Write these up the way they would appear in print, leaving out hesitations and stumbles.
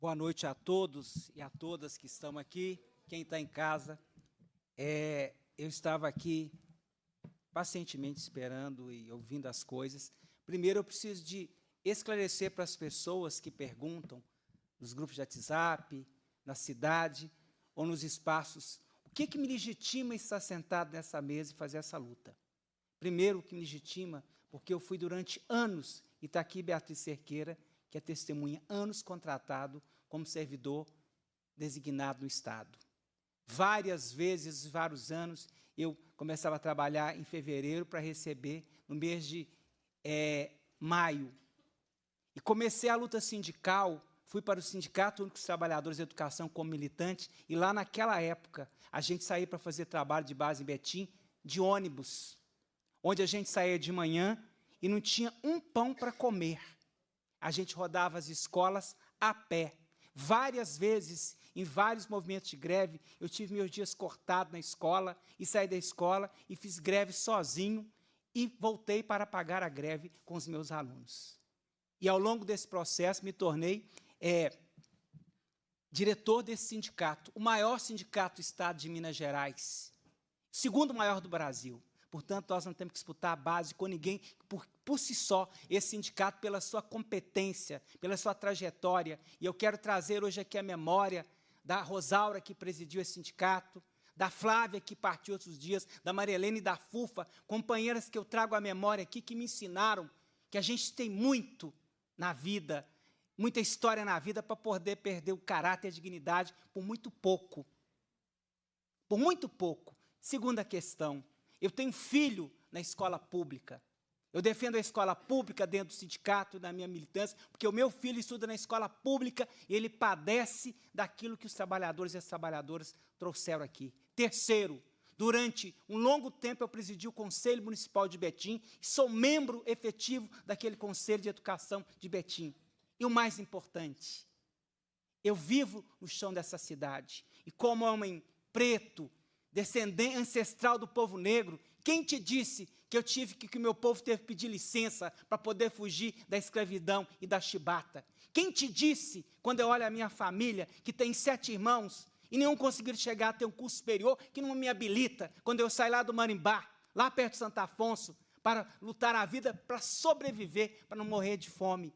Boa noite a todos e a todas que estão aqui, quem está em casa. Eu estava aqui pacientemente esperando e ouvindo as coisas. Primeiro, eu preciso de esclarecer para as pessoas que perguntam nos grupos de WhatsApp, na cidade ou nos espaços, o que me legitima estar sentado nessa mesa e fazer essa luta? Primeiro, o que me legitima, porque eu fui durante anos, e está aqui Beatriz Cerqueira, que é testemunha, anos contratado como servidor designado no Estado. Várias vezes, vários anos, eu começava a trabalhar em fevereiro para receber no mês de maio. E comecei a luta sindical, fui para o Sindicato Único dos Trabalhadores de Educação como militante, e lá naquela época, a gente saía para fazer trabalho de base em Betim, de ônibus, onde a gente saía de manhã e não tinha um pão para comer. A gente rodava as escolas a pé. Várias vezes, em vários movimentos de greve, eu tive meus dias cortados na escola, e saí da escola e fiz greve sozinho, e voltei para pagar a greve com os meus alunos. E, ao longo desse processo, me tornei diretor desse sindicato, o maior sindicato do Estado de Minas Gerais, segundo maior do Brasil. Portanto, nós não temos que disputar a base com ninguém, por si só, esse sindicato, pela sua competência, pela sua trajetória. E eu quero trazer hoje aqui a memória da Rosaura, que presidiu esse sindicato, da Flávia, que partiu outros dias, da Marilene e da Fufa, companheiras que eu trago à memória aqui, que me ensinaram que a gente tem muito na vida, muita história na vida, para poder perder o caráter e a dignidade por muito pouco. Por muito pouco. Segunda questão. Eu tenho filho na escola pública. Eu defendo a escola pública dentro do sindicato, da minha militância, porque o meu filho estuda na escola pública e ele padece daquilo que os trabalhadores e as trabalhadoras trouxeram aqui. Terceiro, durante um longo tempo eu presidi o Conselho Municipal de Betim e sou membro efetivo daquele Conselho de Educação de Betim. E o mais importante, eu vivo no chão dessa cidade e como homem preto, descendente ancestral do povo negro, quem te disse que o meu povo teve que pedir licença para poder fugir da escravidão e da chibata? Quem te disse, quando eu olho a minha família, que tem 7 irmãos, e nenhum conseguiram chegar a ter um curso superior, que não me habilita, quando eu saio lá do Marimbá, lá perto de Santo Afonso, para lutar a vida, para sobreviver, para não morrer de fome?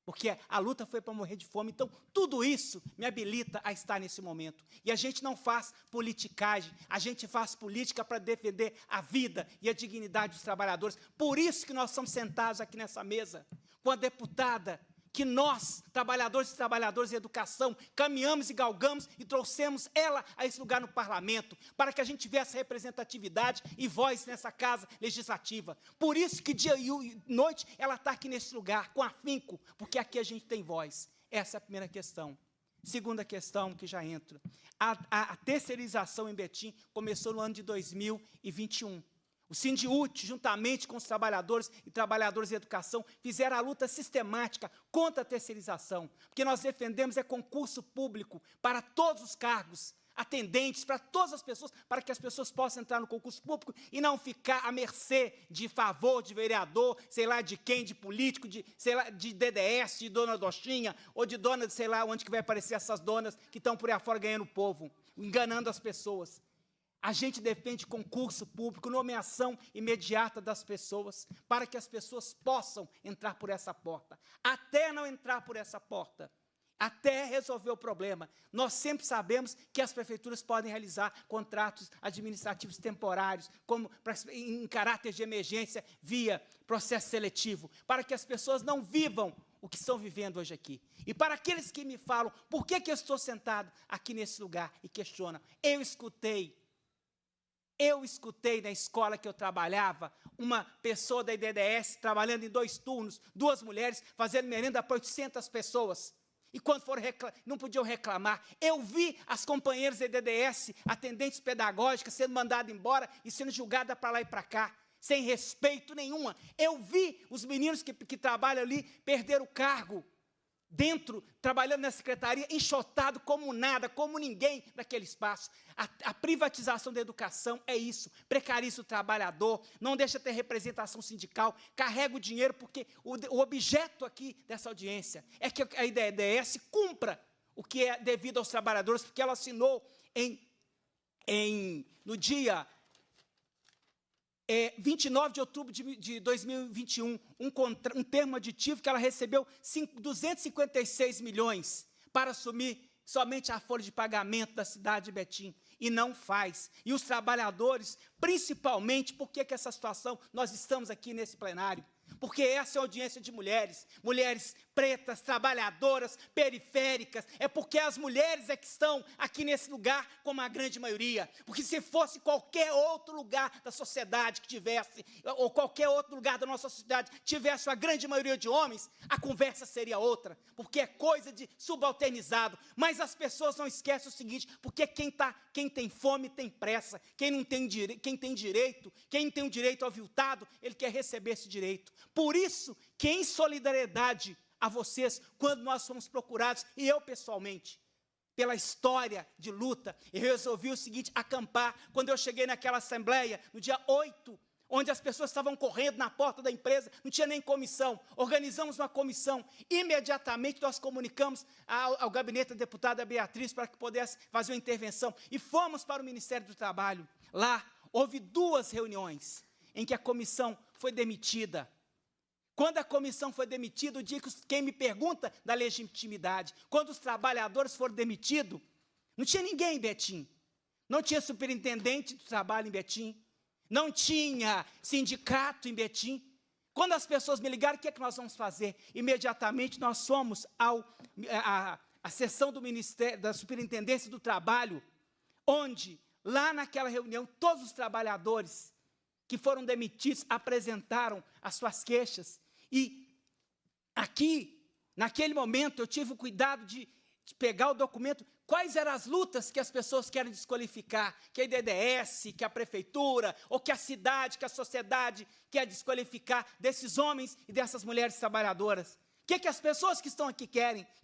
Porque a luta foi para morrer de fome. Então, tudo isso me habilita a estar nesse momento. E a gente não faz politicagem, a gente faz política para defender a vida e a dignidade dos trabalhadores. Por isso que nós estamos sentados aqui nessa mesa, com a deputada, que nós, trabalhadores e trabalhadoras de educação, caminhamos e galgamos e trouxemos ela a esse lugar no parlamento, para que a gente tivesse representatividade e voz nessa casa legislativa. Por isso que dia e noite ela está aqui nesse lugar, com afinco, porque aqui a gente tem voz. Essa é a primeira questão. Segunda questão, que já entro. A terceirização em Betim começou no ano de 2021. O Sindiúti, juntamente com os trabalhadores e trabalhadoras de educação, fizeram a luta sistemática contra a terceirização, porque nós defendemos concurso público para todos os cargos, atendentes, para todas as pessoas, para que as pessoas possam entrar no concurso público e não ficar à mercê de favor, de vereador, sei lá de quem, de político, sei lá, de DDS, de dona Dochinha, ou de dona, sei lá, onde que vai aparecer essas donas que estão por aí afora ganhando o povo, enganando as pessoas. A gente defende concurso público, nomeação imediata das pessoas, para que as pessoas possam entrar por essa porta. Até não entrar por essa porta, até resolver o problema, nós sempre sabemos que as prefeituras podem realizar contratos administrativos temporários, como em caráter de emergência, via processo seletivo, para que as pessoas não vivam o que estão vivendo hoje aqui. E para aqueles que me falam, por que eu estou sentado aqui nesse lugar e questionam, eu escutei na escola que eu trabalhava, uma pessoa da IDDS trabalhando em 2 turnos, 2 mulheres, fazendo merenda para 800 pessoas. E quando foram não podiam reclamar. Eu vi as companheiras da IDDS, atendentes pedagógicas, sendo mandadas embora e sendo julgadas para lá e para cá, sem respeito nenhuma. Eu vi os meninos que trabalham ali perder o cargo, dentro, trabalhando na secretaria, enxotado como nada, como ninguém naquele espaço. A privatização da educação é isso, precariza o trabalhador, não deixa ter representação sindical, carrega o dinheiro, porque o objeto aqui dessa audiência é que a IDDS cumpra o que é devido aos trabalhadores, porque ela assinou no dia 29 de outubro de 2021, um termo aditivo que ela recebeu 256 milhões para assumir somente a folha de pagamento da cidade de Betim, e não faz. E os trabalhadores, principalmente, por que essa situação, nós estamos aqui nesse plenário? Porque essa é a audiência de mulheres, mulheres pretas, trabalhadoras, periféricas, é porque as mulheres é que estão aqui nesse lugar como a grande maioria, porque se fosse qualquer outro lugar da sociedade que tivesse, ou qualquer outro lugar da nossa sociedade tivesse a grande maioria de homens, a conversa seria outra, porque é coisa de subalternizado, mas as pessoas não esquecem o seguinte, porque quem tem fome tem pressa, quem não tem direito, quem tem o direito aviltado, ele quer receber esse direito. Por isso que em solidariedade a vocês, quando nós fomos procurados, e eu pessoalmente, pela história de luta, eu resolvi o seguinte, acampar, quando eu cheguei naquela assembleia, no dia 8, onde as pessoas estavam correndo na porta da empresa, não tinha nem comissão, organizamos uma comissão, imediatamente nós comunicamos ao gabinete da deputada Beatriz para que pudesse fazer uma intervenção, e fomos para o Ministério do Trabalho. Lá, houve 2 reuniões em que a comissão foi demitida. Quando a comissão foi demitida, eu digo quem me pergunta da legitimidade, quando os trabalhadores foram demitidos, não tinha ninguém em Betim, não tinha superintendente do trabalho em Betim, não tinha sindicato em Betim. Quando as pessoas me ligaram, o que é que nós vamos fazer? Imediatamente nós fomos à sessão do Ministério, da Superintendência do Trabalho, onde, lá naquela reunião, todos os trabalhadores que foram demitidos apresentaram as suas queixas. E aqui, naquele momento, eu tive o cuidado de pegar o documento, quais eram as lutas que as pessoas querem desqualificar, que a IDDS, que a prefeitura, ou que a cidade, que a sociedade quer desqualificar desses homens e dessas mulheres trabalhadoras. O que as pessoas que estão aqui querem? O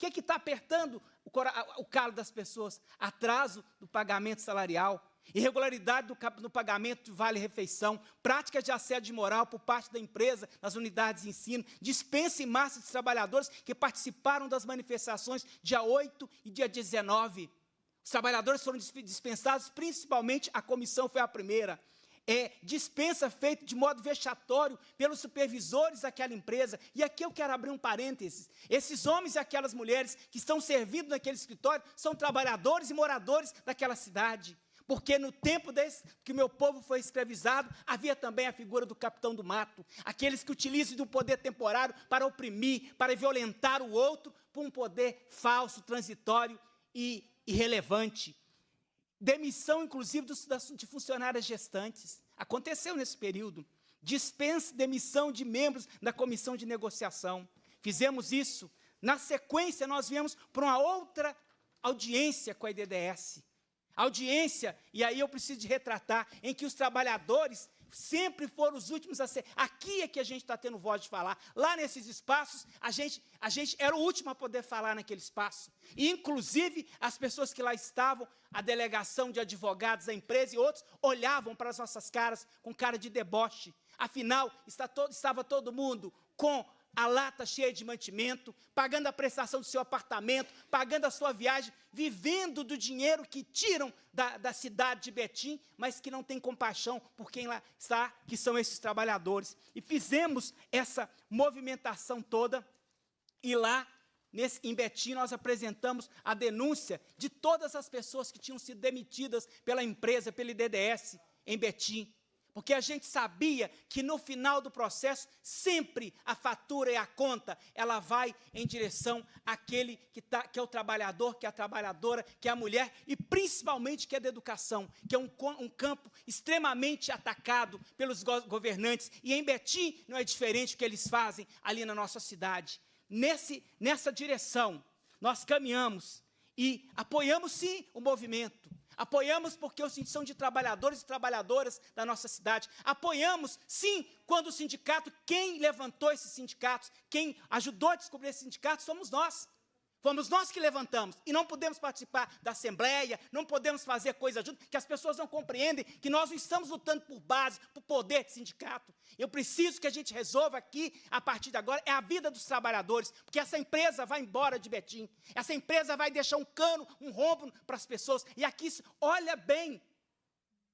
que está apertando o calo das pessoas? Atraso do pagamento salarial, irregularidade no pagamento de vale-refeição, práticas de assédio moral por parte da empresa nas unidades de ensino, dispensa em massa de trabalhadores que participaram das manifestações dia 8 e dia 19. Os trabalhadores foram dispensados, principalmente a comissão foi a primeira. Dispensa feita de modo vexatório pelos supervisores daquela empresa. E aqui eu quero abrir um parênteses. Esses homens e aquelas mulheres que estão servindo naquele escritório são trabalhadores e moradores daquela cidade. Porque no tempo que o meu povo foi escravizado, havia também a figura do capitão do mato, aqueles que utilizam do poder temporário para oprimir, para violentar o outro, por um poder falso, transitório e irrelevante. Demissão, inclusive, de funcionárias gestantes, aconteceu nesse período. Demissão de membros da comissão de negociação. Fizemos isso. Na sequência, nós viemos para uma outra audiência com a IDDS. Audiência, e aí eu preciso de retratar, em que os trabalhadores sempre foram os últimos a ser. Aqui é que a gente está tendo voz de falar. Lá nesses espaços, a gente era o último a poder falar naquele espaço. E, inclusive, as pessoas que lá estavam, a delegação de advogados da empresa e outros, olhavam para as nossas caras com cara de deboche. Afinal, estava todo mundo com a lata cheia de mantimento, pagando a prestação do seu apartamento, pagando a sua viagem, vivendo do dinheiro que tiram da cidade de Betim, mas que não tem compaixão por quem lá está, que são esses trabalhadores. E fizemos essa movimentação toda, e lá, em Betim, nós apresentamos a denúncia de todas as pessoas que tinham sido demitidas pela empresa, pela IDDS, em Betim. Porque a gente sabia que no final do processo, sempre a fatura e a conta, ela vai em direção àquele que é o trabalhador, que é a trabalhadora, que é a mulher, e principalmente que é da educação, que é um campo extremamente atacado pelos governantes. E em Betim não é diferente do que eles fazem ali na nossa cidade. Nessa direção, nós caminhamos e apoiamos, sim, o movimento. Apoiamos porque os sindicatos são de trabalhadores e trabalhadoras da nossa cidade. Apoiamos, sim, quando o sindicato, quem levantou esses sindicatos, quem ajudou a descobrir esses sindicatos, somos nós. Fomos nós que levantamos e não podemos participar da assembleia, não podemos fazer coisa junto, que as pessoas não compreendem que nós não estamos lutando por base, por poder de sindicato. Eu preciso que a gente resolva aqui, a partir de agora, é a vida dos trabalhadores, porque essa empresa vai embora de Betim, essa empresa vai deixar um cano, um rombo para as pessoas, e aqui, olha bem,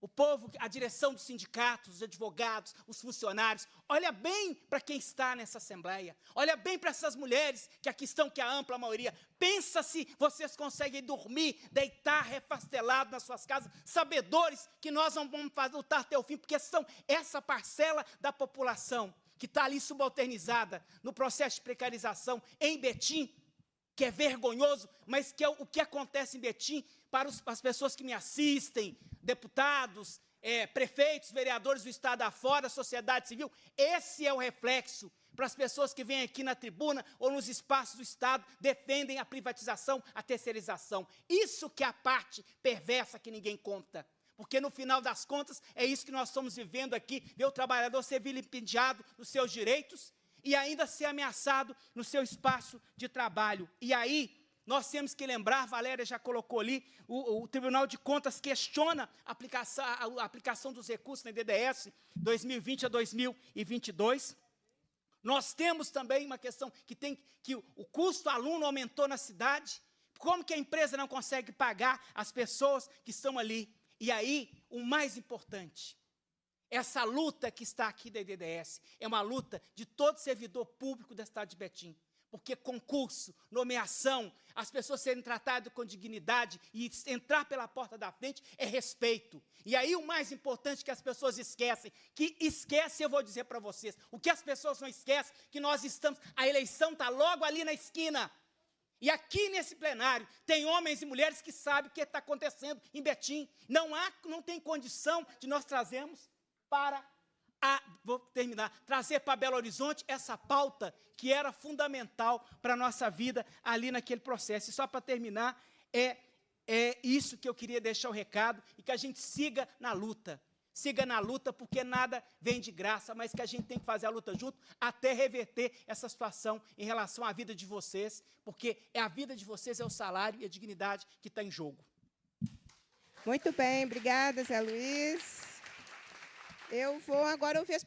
o povo, a direção dos sindicatos, os advogados, os funcionários, olha bem para quem está nessa assembleia, olha bem para essas mulheres que aqui estão, que é a ampla maioria. Pensa se vocês conseguem dormir, deitar refastelado nas suas casas, sabedores que nós não vamos lutar até o fim, porque são essa parcela da população que está ali subalternizada no processo de precarização em Betim, que é vergonhoso, mas que é o que acontece em Betim para as pessoas que me assistem, deputados, prefeitos, vereadores do estado afora, sociedade civil. Esse é o reflexo para as pessoas que vêm aqui na tribuna ou nos espaços do estado, defendem a privatização, a terceirização. Isso que é a parte perversa que ninguém conta. Porque, no final das contas, é isso que nós estamos vivendo aqui, ver o trabalhador ser vilipendiado nos seus direitos e ainda ser ameaçado no seu espaço de trabalho. E aí, nós temos que lembrar, Valéria já colocou ali, o Tribunal de Contas questiona a aplicação dos recursos na DDS 2020 a 2022. Nós temos também uma questão que o custo aluno aumentou na cidade. Como que a empresa não consegue pagar as pessoas que estão ali? E aí, o mais importante, essa luta que está aqui da DDS é uma luta de todo servidor público da cidade de Betim. Porque concurso, nomeação, as pessoas serem tratadas com dignidade e entrar pela porta da frente é respeito. E aí o mais importante que as pessoas esquecem, eu vou dizer para vocês, o que as pessoas não esquecem, que nós estamos, a eleição está logo ali na esquina. E aqui nesse plenário tem homens e mulheres que sabem o que está acontecendo em Betim. Não tem condição de nós trazermos para trazer para Belo Horizonte essa pauta que era fundamental para a nossa vida ali naquele processo. E só para terminar, é isso que eu queria deixar o recado, e que a gente siga na luta. Siga na luta, porque nada vem de graça, mas que a gente tem que fazer a luta junto até reverter essa situação em relação à vida de vocês, porque a vida de vocês é o salário e a dignidade que está em jogo. Muito bem, obrigada, Zé Luiz. Eu vou agora ouvir as